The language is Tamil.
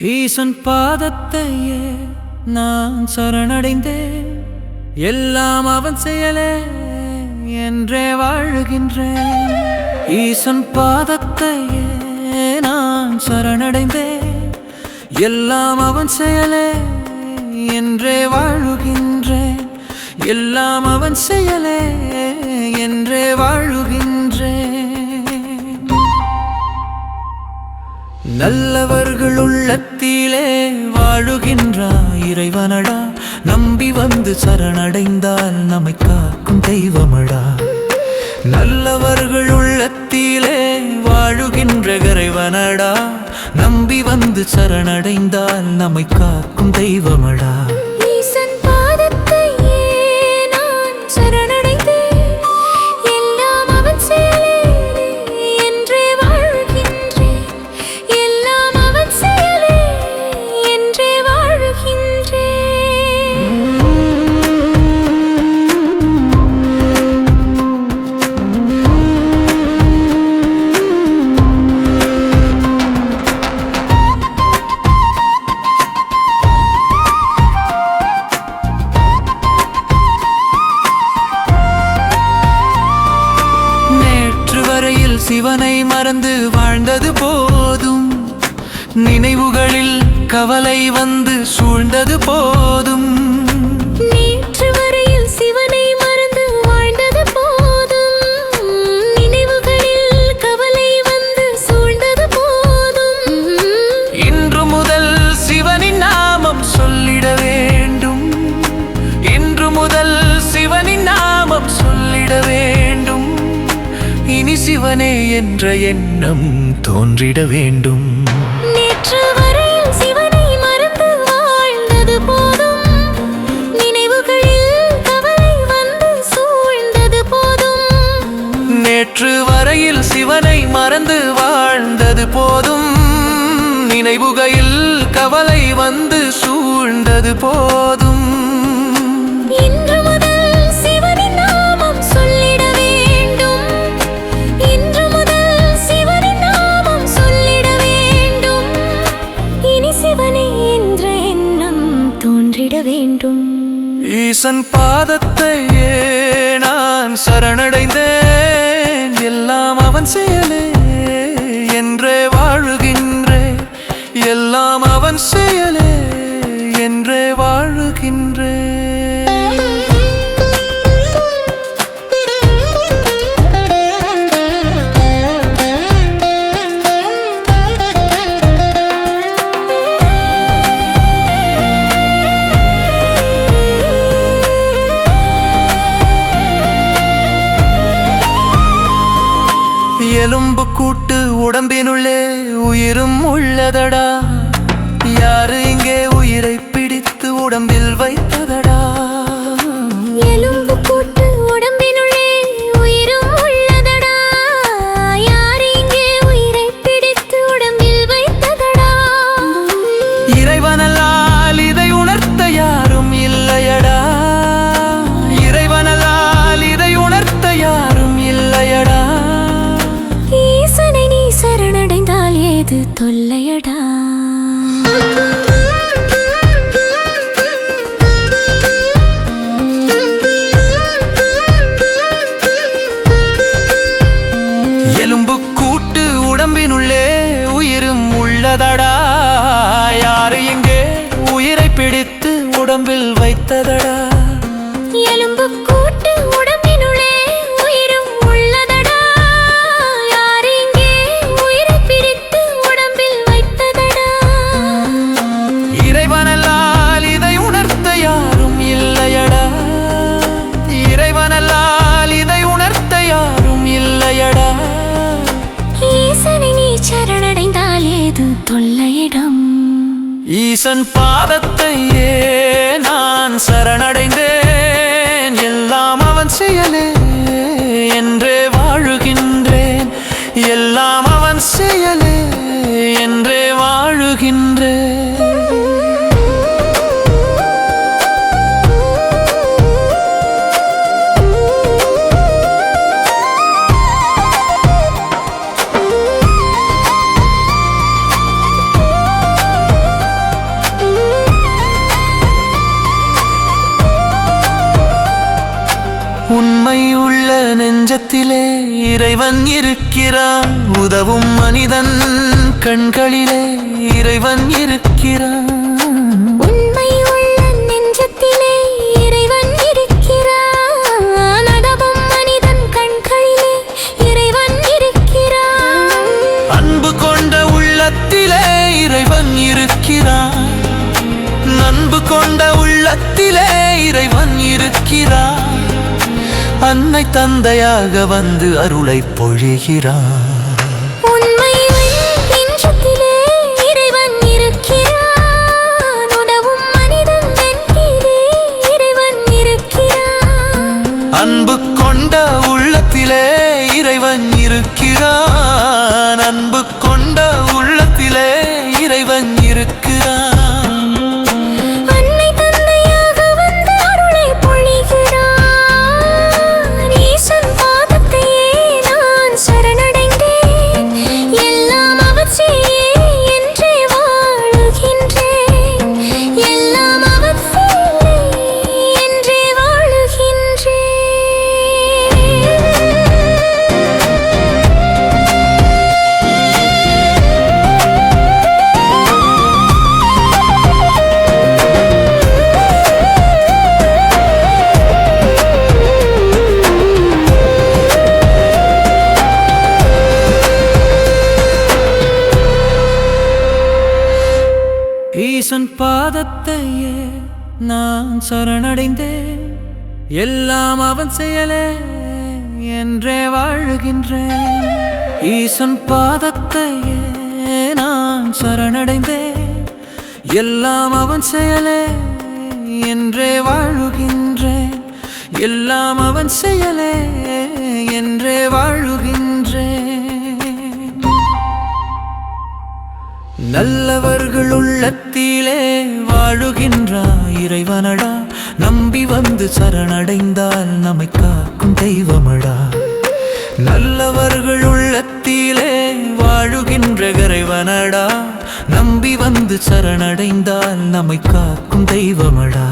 ஈசன் பாதத்தையே நான் சரணடைந்தேன். எல்லாம் அவன் செயலே என்றே வாழுகின்றேன். ஈசன் பாதத்தையே நான் சரணடைந்தேன். எல்லாம் அவன் செயலே என்றே வாழுகின்றேன். எல்லாம் அவன் செயலே என்றே வாழுகின்றேன். நல்லவர்கள் உள்ளத்திலே வாழுகின்றாய் இறைவனடா. நம்பி வந்து சரணடைந்தால் நம்மை காக்கும் தெய்வமடா. நல்லவர்கள் உள்ளத்திலே வாழுகின்ற இறைவனடா. நம்பி வந்து சரணடைந்தால் நம்மை காக்கும் தெய்வமடா. சிவனை மறந்து வாழ்ந்தது போதும். நினைவுகளில் கவலை வந்து சூழ்ந்தது போதும். நேற்று வரையில் சிவனை மறந்து வாழ்ந்தது போதும். நினைவுகளில் கவலை வந்து சூழ்ந்தது போதும். இன்று முதல் சிவனின் நாமம் சொல்லிட வேண்டும். இன்று முதல் சிவனின் நாமம் சொல்லிட வேண்டும். இனி சிவனே என்ற எண்ணம் தோன்றிட வேண்டும். நேற்று வரையில் சிவனை மறந்து வாழ்ந்தது போதும். நினைவுகளில் கவலை வந்து சூழ்ந்தது போதும். நேற்று வரையில் சிவனை மறந்து வாழ்ந்தது போதும். நினைவுகளில் கவலை வந்து சூழ்ந்தது போதும். இன்று முதல் சிவனின் நாமம் சொல்லிட வேண்டும். இன்று முதல் சிவனின் நாமம் சொல்லிட வேண்டும். இனி சிவனே என்ற எண்ணம் தோன்றிட வேண்டும். ஈசன் பாதத்தையே நான் சரணடைந்தேன். எல்லாம் அவன் செயலே என்றே வாழுகின்றேன். எல்லாம் அவன் செயலே என்றே வாழுகின்றேன். எலும்பு கூட்டு உடம்பினுள்ளே உயிரும் உள்ளதடா. யாரு இங்கே உயிரை பிடித்து உடம்பில் வைத்ததடா. எலும்பு கூட்டு உடம்பினுள்ளே உயிரும் உள்ளதடா. யார் இங்கே உயிரை பிடித்து உடம்பில் வைத்ததடா. இறைவனல்லால் இதை உணர்த்த யாரும் இல்லையடா. இறைவனல்லால் இதை உணர்த்த யாரும் இல்லையடா. ஈசனை நீ சரணடைந்தால் ஏது தொல்லையடா. எலும்பு கூட்டு உடம்பினுள்ளே உயிரும் உள்ளதடா. யாரு இங்கே உயிரை பிடித்து உடம்பில் வைத்ததடா. எலும்பு கூட்டு உடம்பினுள்ளே உயிரும் உள்ளதடா. யார் இங்கே உயிரை பிடித்து உடம்பில் வைத்ததடா. இறைவனல்லால் இதை உணர்த்த யாரும் இல்லையடா. இறைவனல்லால் இதை உணர்த்த யாரும் இல்லையடா. ஈசனை நீ சரணடைந்தால் ஏது தொல்லையிடம். ஈசன் பாதத்தையே நான் சரணடைந்தேன். எல்லாம் அவன் செயலே என்றே வாழுகின்றேன். எல்லாம் அவன் செயலே என்றே வாழுகின்றேன். நெஞ்சத்திலே இறைவன் இருக்கிறான். உதவும் மனிதன் கண்களிலே இறைவன் இருக்கிறான். உண்மை உள்ள நெஞ்சத்திலே இறைவன் இருக்கிறான். உதவும் மனிதன் கண்களிலே இறைவன் இருக்கிறான். அன்பு கொண்ட உள்ளத்திலே இறைவன் இருக்கிறான். அன்பு கொண்ட உள்ளத்திலே இறைவன் இருக்கிறான். அன்னை தந்தையாக வந்து அருளை பொழிகிறான். உண்மை நெஞ்சத்திலே இறைவன் இருக்கிறான். உதவும் மனிதன் கண்களிலே இறைவன் இருக்கிறான். அன்பு கொண்ட உள்ளத்திலே இறைவன் இருக்கிறான். அன்பு கொண்ட உள்ளத்திலே இறைவன் இருக்கிறான். ஈசன் பாதத்தையே நான் சரணடைந்தேன். எல்லாம் அவன் செயலே என்றே வாழுகின்றேன். ஈசன் பாதத்தையே நான் சரணடைந்தேன். எல்லாம் அவன் செயலே என்றே வாழுகின்றேன். எல்லாம் அவன் செயலே என்றே வாழுகின்றேன். நல்லவர்கள் உள்ளத்திலே வாழுகின்றாய் இறைவனடா. நம்பி வந்து சரணடைந்தால் நம்மை காக்கும் தெய்வமடா. நல்லவர்கள் உள்ளத்திலே வாழுகின்ற இறைவனடா. நம்பி வந்து சரணடைந்தால் நம்மை காக்கும் தெய்வமடா.